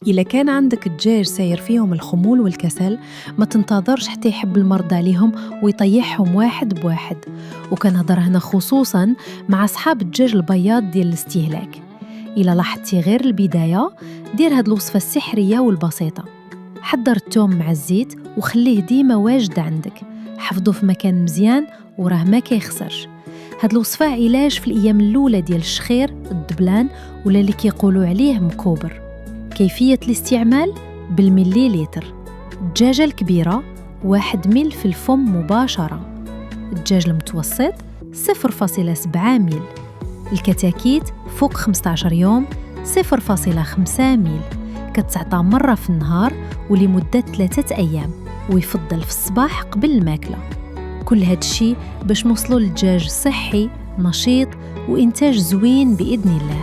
إذا كان عندك دجاج ساير فيهم الخمول والكسل، ما تنتظرش حتى يحب المرضى عليهم ويطيحهم واحد بواحد. وكنهضر هنا خصوصاً مع أصحاب الدجاج البياض ديال الاستهلاك. إلا لاحظتي غير البداية، دير هاد الوصفة السحرية والبسيطة. حضر الثوم مع الزيت وخليه ديما واجد عندك، حفظه في مكان مزيان وراه ما كيخسرش. هاد الوصفة علاج في الأيام الأولى ديال الشخير، الدبلان ولا اللي كيقولوا عليه مكوبر. كيفية الاستعمال بالمليليتر. الدجاجة الكبيرة 1 ميل في الفم مباشرة. الدجاج المتوسط 0.7 ميل. الكتاكيت فوق 15 يوم 0.5 ميل. كتعطى مرة في النهار ولمدة 3 أيام، ويفضل في الصباح قبل الماكلة. كل هاد الشي باش نوصلوا للدجاج صحي نشيط وإنتاج زوين بإذن الله.